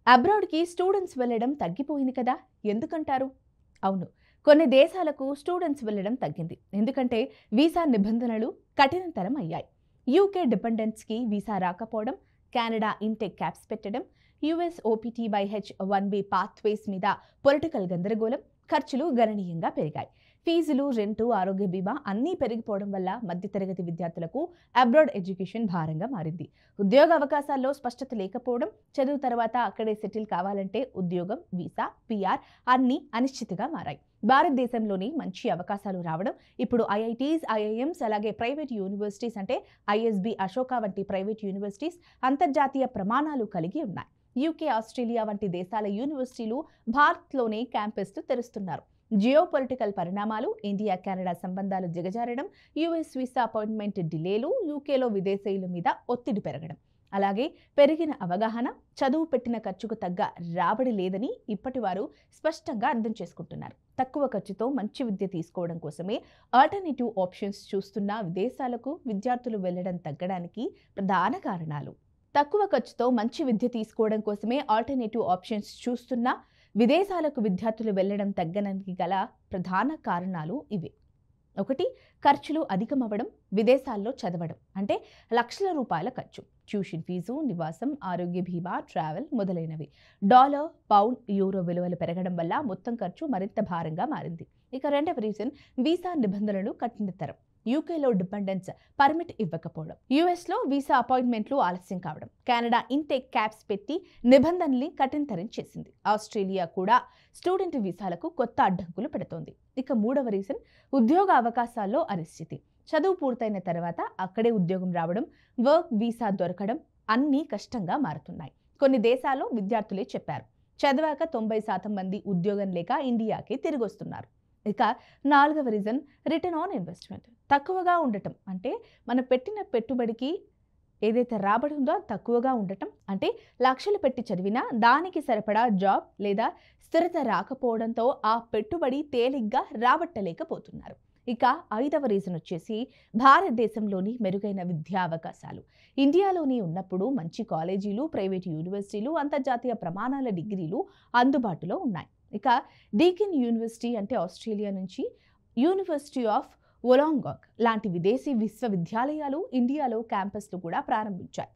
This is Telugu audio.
అబ్రాడ్‌కి స్టూడెంట్స్ వెళ్లడం తగ్గిపోయింది కదా! ఎందుకంటారు? అవును. కొన్ని దేశాలకు స్టూడెంట్స్ వెళ్లడం తగ్గింది. ఎందుకంటే వీసా నిబంధనలు కఠినతరం అయ్యాయి. యూకే డిపెండెంట్స్‌కి వీసా రాకపోవడం, కెనడా ఇంటేక్ క్యాప్స్ పెట్టడం, US OPT by H-1B pathways మీద పొలిటికల్ గందరగోళం, ఖర్చులు గణనీయంగా పెరిగాయి. ఫీజులు, రెంటు, ఆరోగ్య బీమా అన్నీ పెరిగిపోవడం వల్ల మధ్యతరగతి విద్యార్థులకు అబ్రాడ్ ఎడ్యుకేషన్ భారంగా మారింది. ఉద్యోగ అవకాశాల్లో స్పష్టత లేకపోవడం, చదువు తర్వాత అక్కడే సెటిల్ కావాలంటే ఉద్యోగం, వీసా, పీఆర్ అన్నీ అనిశ్చితిగా మారాయి. భారతదేశంలోని మంచి అవకాశాలు రావడం, ఇప్పుడు ఐఐటీస్, ఐఐఎంస్ అలాగే ప్రైవేట్ యూనివర్సిటీస్ అంటే ఐఎస్బీ, అశోక వంటి ప్రైవేట్ యూనివర్సిటీస్ అంతర్జాతీయ ప్రమాణాలు కలిగి ఉన్నాయి. యూకే, ఆస్ట్రేలియా వంటి దేశాల యూనివర్సిటీలు భారత్లోనే క్యాంపస్లు తెరుస్తున్నారు. జియోపొలిటికల్ పరిణామాలు, ఇండియా కెనడా సంబంధాలు దిగజారడం, యూఎస్ వీసా అపాయింట్మెంట్ డిలేలు, యూకేలో విదేశీయుల మీద ఒత్తిడి పెరగడం, అలాగే పెరిగిన అవగాహన, చదువు పెట్టిన ఖర్చుకు తగ్గ రాబడి లేదని ఇప్పటివారు స్పష్టంగా అర్థం చేసుకుంటున్నారు. తక్కువ ఖర్చుతో మంచి విద్య తీసుకోవడం కోసమే ఆల్టర్నేటివ్ ఆప్షన్స్ చూస్తున్న విదేశాలకు విద్యార్థులు వెళ్లడం తగ్గడానికి ప్రధాన కారణాలు. తక్కువ ఖర్చుతో మంచి విద్య తీసుకోవడం కోసమే ఆల్టర్నేటివ్ ఆప్షన్స్ చూస్తున్న విదేశాలకు విద్యార్థులు వెళ్లడం తగ్గడానికి గల ప్రధాన కారణాలు ఇవే. 1. ఖర్చులు అధికమవ్వడం. విదేశాల్లో చదవడం అంటే లక్షల రూపాయల ఖర్చు. ట్యూషన్ ఫీజు, నివాసం, ఆరోగ్య బీమా, ట్రావెల్ మొదలైనవి. డాలర్, పౌండ్, యూరో విలువలు పెరగడం వల్ల మొత్తం ఖర్చు మరింత భారంగా మారింది. ఇక రెండవ రీజన్ వీసా నిబంధనలు కఠినతరం. యూకేలో డిపెండెన్స్ పర్మిట్ ఇవ్వకపోవడం, యూఎస్లో వీసా అపాయింట్మెంట్లు ఆలస్యం కావడం, కెనడా ఇంటేక్ క్యాప్స్ పెట్టి నిబంధనల్ని కఠినతరం చేసింది. ఆస్ట్రేలియా కూడా స్టూడెంట్ వీసాలకు కొత్త అడ్డంకులు పెడుతోంది. ఇక మూడవ రీజన్ ఉద్యోగ అవకాశాల్లో అనిశ్చితి. చదువు పూర్తయిన తర్వాత అక్కడే ఉద్యోగం రావడం, వర్క్ వీసా దొరకడం అన్నీ కష్టంగా మారుతున్నాయి. కొన్ని దేశాల్లో విద్యార్థులే చెప్పారు, చదివాక 90% మంది ఉద్యోగం లేక ఇండియాకి తిరిగొస్తున్నారు. ఇక నాలుగవ రీజన్ రిటర్న్ ఆన్ ఇన్వెస్ట్మెంట్ తక్కువగా ఉండటం. అంటే మనం పెట్టిన పెట్టుబడికి ఏదైతే రాబడి ఉందో తక్కువగా ఉండటం. అంటే లక్షలు పెట్టి చదివినా దానికి సరిపడా జాబ్ లేదా స్థిరత రాకపోవడంతో ఆ పెట్టుబడి తేలిగ్గా రాబట్టలేకపోతున్నారు. ఇక ఐదవ రీజన్ వచ్చేసి భారతదేశంలోని మెరుగైన విద్యా అవకాశాలు. ఇండియాలోని ఉన్నప్పుడు మంచి కాలేజీలు, ప్రైవేట్ యూనివర్సిటీలు, అంతర్జాతీయ ప్రమాణాల డిగ్రీలు అందుబాటులో ఉన్నాయి. ఇక డీకిన్ యూనివర్సిటీ అంటే ఆస్ట్రేలియా నుంచి, యూనివర్సిటీ ఆఫ్ వొలాంగాంగ్ లాంటి విదేశీ విశ్వవిద్యాలయాలు ఇండియాలో క్యాంపస్లు కూడా ప్రారంభించాయి.